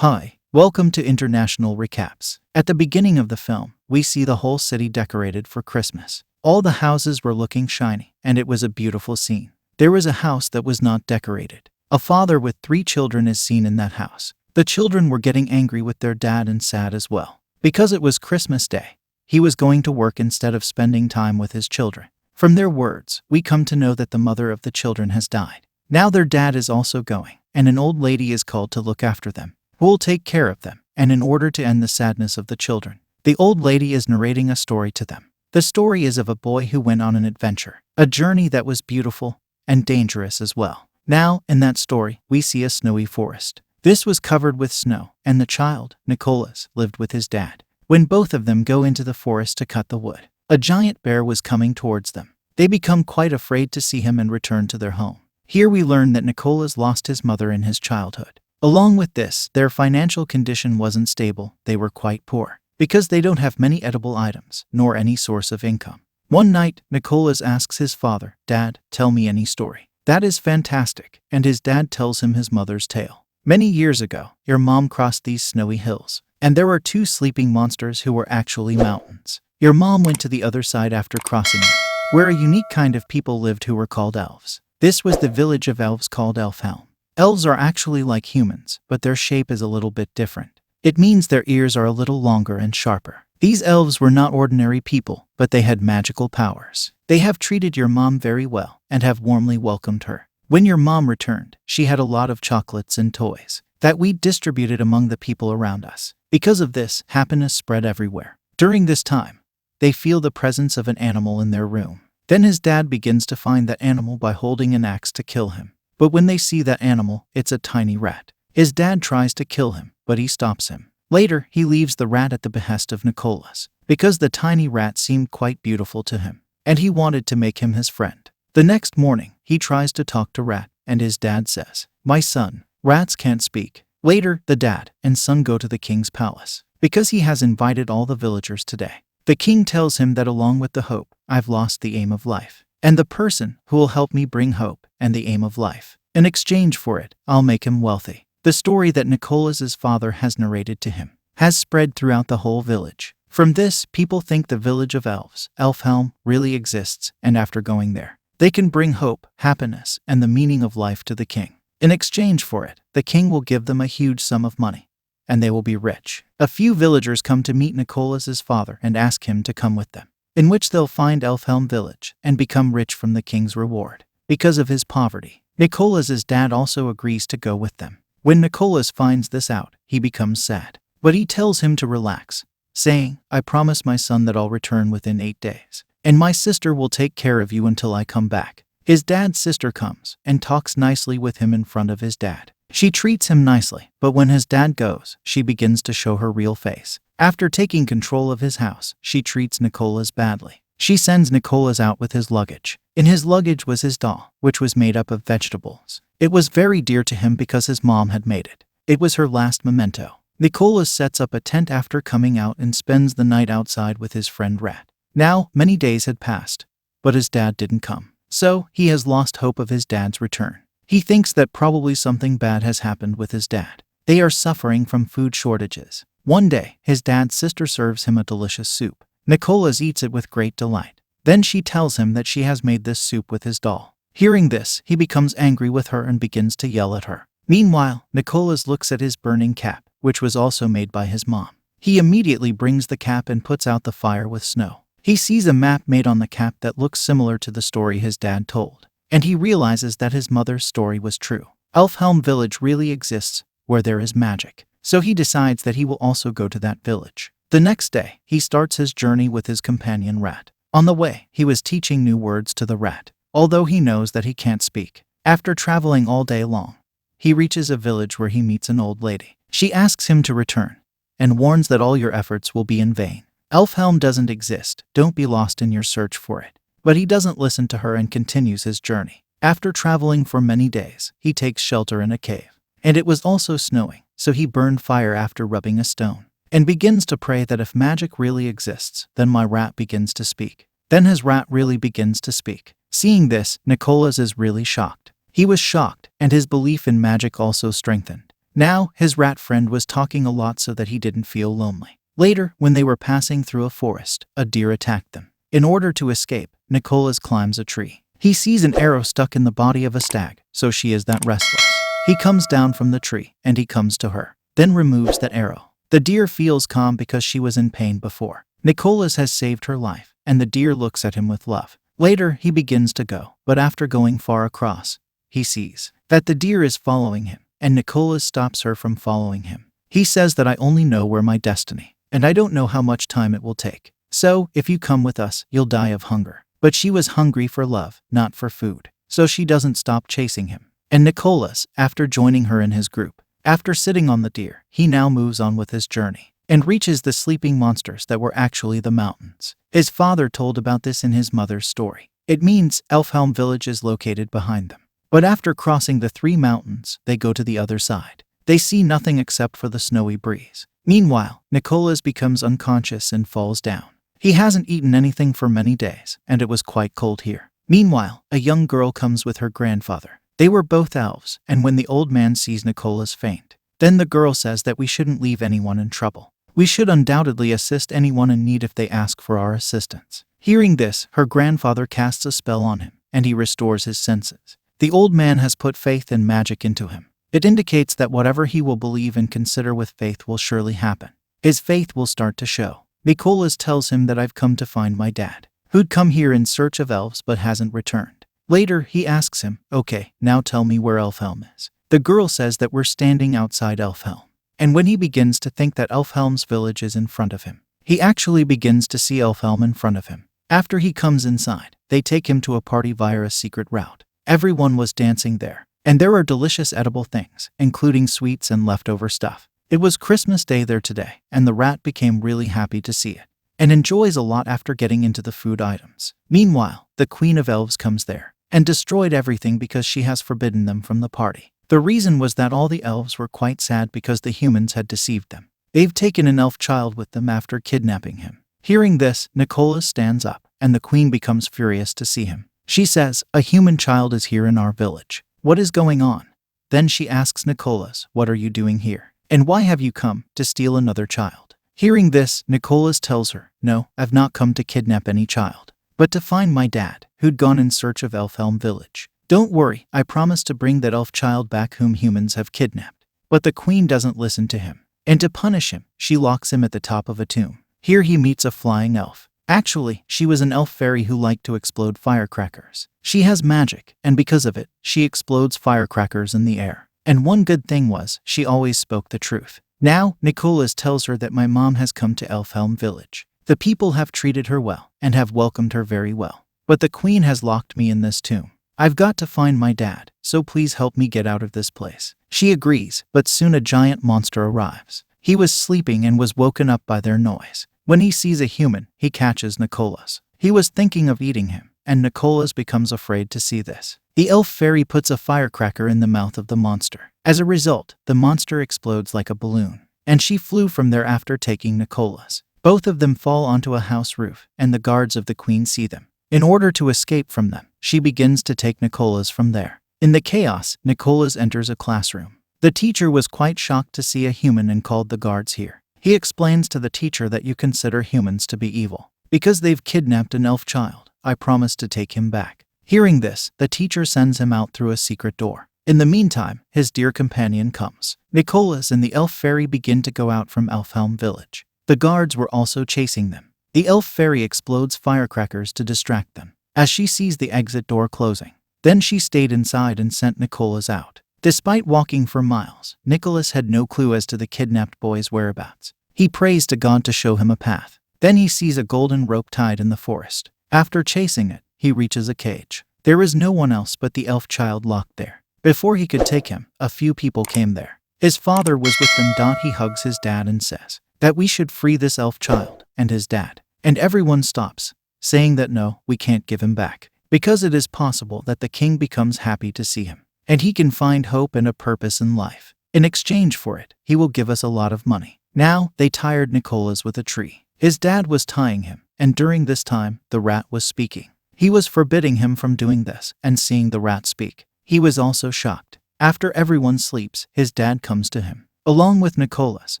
Hi, welcome to International Recaps. At the beginning of the film, we see the whole city decorated for Christmas. All the houses were looking shiny, and it was a beautiful scene. There was a house that was not decorated. A father with 3 children is seen in that house. The children were getting angry with their dad and sad as well. Because it was Christmas Day, he was going to work instead of spending time with his children. From their words, we come to know that the mother of the children has died. Now their dad is also going, and an old lady is called to look after them, who will take care of them, and in order to end the sadness of the children, the old lady is narrating a story to them. The story is of a boy who went on an adventure, a journey that was beautiful and dangerous as well. Now, in that story, we see a snowy forest. This was covered with snow, and the child, Nikolas, lived with his dad. When both of them go into the forest to cut the wood, a giant bear was coming towards them. They become quite afraid to see him and return to their home. Here we learn that Nikolas lost his mother in his childhood. Along with this, their financial condition wasn't stable. They were quite poor, because they don't have many edible items, nor any source of income. One night, Nikolas asks his father, "Dad, tell me any story." That is fantastic, and his dad tells him his mother's tale. Many years ago, your mom crossed these snowy hills, and there were 2 sleeping monsters who were actually mountains. Your mom went to the other side after crossing them, where a unique kind of people lived who were called elves. This was the village of elves called Elfhelm. Elves are actually like humans, but their shape is a little bit different. It means their ears are a little longer and sharper. These elves were not ordinary people, but they had magical powers. They have treated your mom very well and have warmly welcomed her. When your mom returned, she had a lot of chocolates and toys that we distributed among the people around us. Because of this, happiness spread everywhere. During this time, they feel the presence of an animal in their room. Then his dad begins to find that animal by holding an axe to kill him. But when they see that animal, it's a tiny rat. His dad tries to kill him, but he stops him. Later, he leaves the rat at the behest of Nikolas, because the tiny rat seemed quite beautiful to him, and he wanted to make him his friend. The next morning, he tries to talk to Rat, and his dad says, "My son, rats can't speak." Later, the dad and son go to the king's palace, because he has invited all the villagers today. The king tells him that along with the hope, I've lost the aim of life, and the person who will help me bring hope and the aim of life. In exchange for it, I'll make him wealthy. The story that Nikolas's father has narrated to him has spread throughout the whole village. From this, people think the village of elves, Elfhelm, really exists, and after going there, they can bring hope, happiness, and the meaning of life to the king. In exchange for it, the king will give them a huge sum of money, and they will be rich. A few villagers come to meet Nikolas's father and ask him to come with them, in which they'll find Elfhelm village and become rich from the king's reward. Because of his poverty, Nikolas's dad also agrees to go with them. When Nikolas finds this out, he becomes sad. But he tells him to relax, saying, "I promise my son that I'll return within 8 days, and my sister will take care of you until I come back." His dad's sister comes and talks nicely with him in front of his dad. She treats him nicely, but when his dad goes, she begins to show her real face. After taking control of his house, she treats Nikolas badly. She sends Nikolas out with his luggage. In his luggage was his doll, which was made up of vegetables. It was very dear to him because his mom had made it. It was her last memento. Nikolas sets up a tent after coming out and spends the night outside with his friend Rat. Now, many days had passed, but his dad didn't come. So, he has lost hope of his dad's return. He thinks that probably something bad has happened with his dad. They are suffering from food shortages. One day, his dad's sister serves him a delicious soup. Nikolas eats it with great delight. Then she tells him that she has made this soup with his doll. Hearing this, he becomes angry with her and begins to yell at her. Meanwhile, Nikolas looks at his burning cap, which was also made by his mom. He immediately brings the cap and puts out the fire with snow. He sees a map made on the cap that looks similar to the story his dad told, and he realizes that his mother's story was true. Elfhelm village really exists, where there is magic. So he decides that he will also go to that village. The next day, he starts his journey with his companion Rat. On the way, he was teaching new words to the rat, although he knows that he can't speak. After traveling all day long, he reaches a village where he meets an old lady. She asks him to return, and warns that all your efforts will be in vain. Elfhelm doesn't exist, don't be lost in your search for it. But he doesn't listen to her and continues his journey. After traveling for many days, he takes shelter in a cave. And it was also snowing, so he burned fire after rubbing a stone, and begins to pray that if magic really exists, then my rat begins to speak. Then his rat really begins to speak. Seeing this, Nikolas is really shocked. He was shocked, and his belief in magic also strengthened. Now, his rat friend was talking a lot so that he didn't feel lonely. Later, when they were passing through a forest, a deer attacked them. In order to escape, Nikolas climbs a tree. He sees an arrow stuck in the body of a stag, so she is that restless. He comes down from the tree, and he comes to her, then removes that arrow. The deer feels calm because she was in pain before. Nikolas has saved her life, and the deer looks at him with love. Later, he begins to go, but after going far across, he sees that the deer is following him, and Nikolas stops her from following him. He says that I only know where my destiny, and I don't know how much time it will take. So, if you come with us, you'll die of hunger. But she was hungry for love, not for food. So she doesn't stop chasing him. And Nikolas, after joining her in his group, after sitting on the deer, he now moves on with his journey and reaches the sleeping monsters that were actually the mountains. His father told about this in his mother's story. It means Elfhelm village is located behind them. But after crossing the 3 mountains, they go to the other side. They see nothing except for the snowy breeze. Meanwhile, Nikolas becomes unconscious and falls down. He hasn't eaten anything for many days, and it was quite cold here. Meanwhile, a young girl comes with her grandfather. They were both elves, and when the old man sees Nikolas faint, then the girl says that we shouldn't leave anyone in trouble. We should undoubtedly assist anyone in need if they ask for our assistance. Hearing this, her grandfather casts a spell on him, and he restores his senses. The old man has put faith and magic into him. It indicates that whatever he will believe and consider with faith will surely happen. His faith will start to show. Nikolas tells him that I've come to find my dad, who'd come here in search of elves but hasn't returned. Later, he asks him, okay, now tell me where Elfhelm is. The girl says that we're standing outside Elfhelm. And when he begins to think that Elfhelm's village is in front of him, he actually begins to see Elfhelm in front of him. After he comes inside, they take him to a party via a secret route. Everyone was dancing there, and there are delicious edible things, including sweets and leftover stuff. It was Christmas Day there today, and the rat became really happy to see it, and enjoys a lot after getting into the food items. Meanwhile, the Queen of Elves comes there, and destroyed everything because she has forbidden them from the party. The reason was that all the elves were quite sad because the humans had deceived them. They've taken an elf child with them after kidnapping him. Hearing this, Nikolas stands up, and the queen becomes furious to see him. She says, a human child is here in our village. What is going on? Then she asks Nikolas, what are you doing here? And why have you come to steal another child? Hearing this, Nikolas tells her, no, I've not come to kidnap any child, but to find my dad, who'd gone in search of Elfhelm village. Don't worry, I promise to bring that elf child back whom humans have kidnapped. But the queen doesn't listen to him, and to punish him, she locks him at the top of a tomb. Here he meets a flying elf. Actually, she was an elf fairy who liked to explode firecrackers. She has magic, and because of it, she explodes firecrackers in the air. And one good thing was, she always spoke the truth. Now, Nikolas tells her that my mom has come to Elfhelm village. The people have treated her well, and have welcomed her very well. But the queen has locked me in this tomb. I've got to find my dad, so please help me get out of this place. She agrees, but soon a giant monster arrives. He was sleeping and was woken up by their noise. When he sees a human, he catches Nikolas. He was thinking of eating him, and Nikolas becomes afraid to see this. The elf fairy puts a firecracker in the mouth of the monster. As a result, the monster explodes like a balloon, and she flew from there after taking Nikolas. Both of them fall onto a house roof, and the guards of the queen see them. In order to escape from them, she begins to take Nikolas from there. In the chaos, Nikolas enters a classroom. The teacher was quite shocked to see a human and called the guards here. He explains to the teacher that you consider humans to be evil. Because they've kidnapped an elf child, I promise to take him back. Hearing this, the teacher sends him out through a secret door. In the meantime, his dear companion comes. Nikolas and the elf fairy begin to go out from Elfhelm village. The guards were also chasing them. The elf fairy explodes firecrackers to distract them, as she sees the exit door closing. Then she stayed inside and sent Nikolas out. Despite walking for miles, Nikolas had no clue as to the kidnapped boy's whereabouts. He prays to God to show him a path. Then he sees a golden rope tied in the forest. After chasing it, he reaches a cage. There is no one else but the elf child locked there. Before he could take him, a few people came there. His father was with them. He hugs his dad and says that we should free this elf child and his dad. And everyone stops, saying that no, we can't give him back, because it is possible that the king becomes happy to see him, and he can find hope and a purpose in life. In exchange for it, he will give us a lot of money. Now, they tied Nikolas with a tree. His dad was tying him, and during this time, the rat was speaking. He was forbidding him from doing this, and seeing the rat speak, he was also shocked. After everyone sleeps, his dad comes to him, along with Nikolas,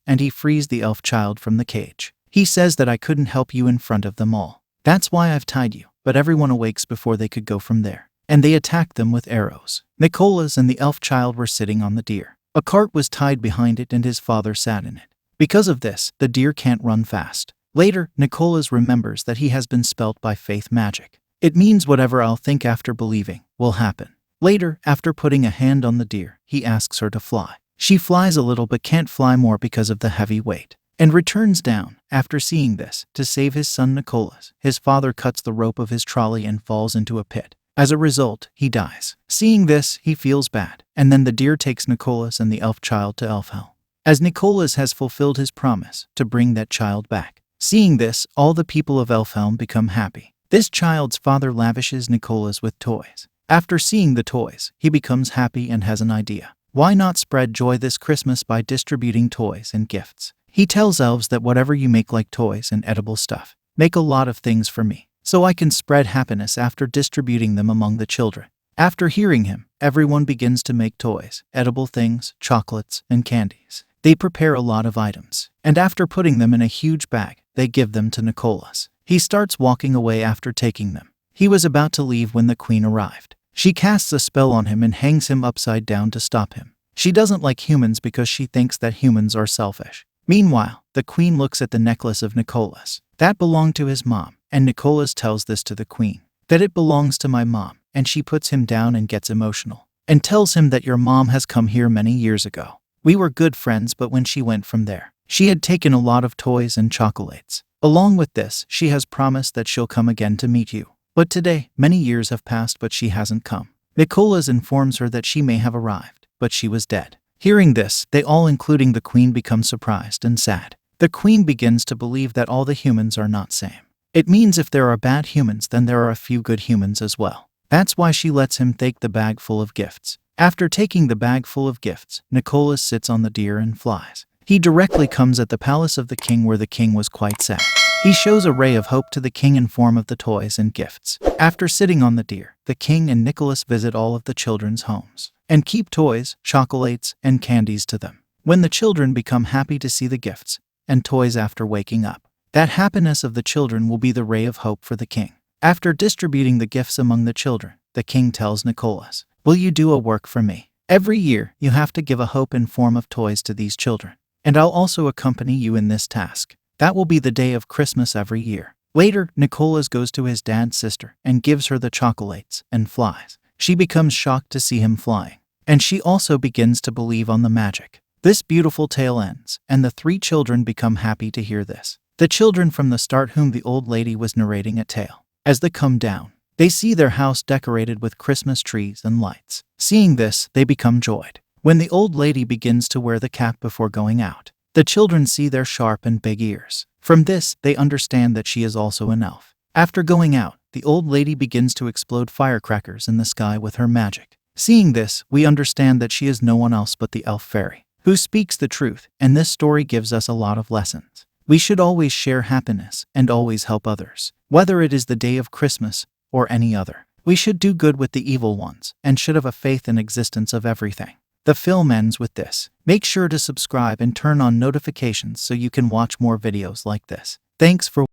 and he frees the elf child from the cage. He says that I couldn't help you in front of them all. That's why I've tied you, but everyone awakes before they could go from there. And they attacked them with arrows. Nikolas and the elf child were sitting on the deer. A cart was tied behind it and his father sat in it. Because of this, the deer can't run fast. Later, Nikolas remembers that he has been spelt by faith magic. It means whatever I'll think after believing will happen. Later, after putting a hand on the deer, he asks her to fly. She flies a little but can't fly more because of the heavy weight, and returns down. After seeing this, to save his son Nikolas, his father cuts the rope of his trolley and falls into a pit. As a result, he dies. Seeing this, he feels bad, and then the deer takes Nikolas and the elf child to Elfhelm, as Nikolas has fulfilled his promise to bring that child back. Seeing this, all the people of Elfhelm become happy. This child's father lavishes Nikolas with toys. After seeing the toys, he becomes happy and has an idea. Why not spread joy this Christmas by distributing toys and gifts? He tells elves that whatever you make, like toys and edible stuff, make a lot of things for me, so I can spread happiness after distributing them among the children. After hearing him, everyone begins to make toys, edible things, chocolates, and candies. They prepare a lot of items, and after putting them in a huge bag, they give them to Nikolas. He starts walking away after taking them. He was about to leave when the queen arrived. She casts a spell on him and hangs him upside down to stop him. She doesn't like humans because she thinks that humans are selfish. Meanwhile, the queen looks at the necklace of Nikolas. That belonged to his mom, and Nikolas tells this to the queen, that it belongs to my mom, and she puts him down and gets emotional, and tells him that your mom has come here many years ago. We were good friends, but when she went from there, she had taken a lot of toys and chocolates. Along with this, she has promised that she'll come again to meet you. But today, many years have passed but she hasn't come. Nikolas informs her that she may have arrived, but she was dead. Hearing this, they all, including the queen, become surprised and sad. The queen begins to believe that all the humans are not same. It means if there are bad humans, then there are a few good humans as well. That's why she lets him take the bag full of gifts. After taking the bag full of gifts, Nikolas sits on the deer and flies. He directly comes at the palace of the king, where the king was quite sad. He shows a ray of hope to the king in form of the toys and gifts. After sitting on the deer, the king and Nikolas visit all of the children's homes and keep toys, chocolates, and candies to them. When the children become happy to see the gifts and toys after waking up, that happiness of the children will be the ray of hope for the king. After distributing the gifts among the children, the king tells Nikolas, "Will you do a work for me? Every year, you have to give a hope in form of toys to these children, and I'll also accompany you in this task. That will be the day of Christmas every year." Later, Nikolas goes to his dad's sister and gives her the chocolates and flies. She becomes shocked to see him flying, and she also begins to believe on the magic. This beautiful tale ends, and the three children become happy to hear this. The children from the start, whom the old lady was narrating a tale. As they come down, they see their house decorated with Christmas trees and lights. Seeing this, they become joyed. When the old lady begins to wear the cap before going out, the children see their sharp and big ears. From this, they understand that she is also an elf. After going out, the old lady begins to explode firecrackers in the sky with her magic. Seeing this, we understand that she is no one else but the elf fairy, who speaks the truth, and this story gives us a lot of lessons. We should always share happiness and always help others, whether it is the day of Christmas or any other. We should do good with the evil ones and should have a faith in existence of everything. The film ends with this. Make sure to subscribe and turn on notifications so you can watch more videos like this. Thanks for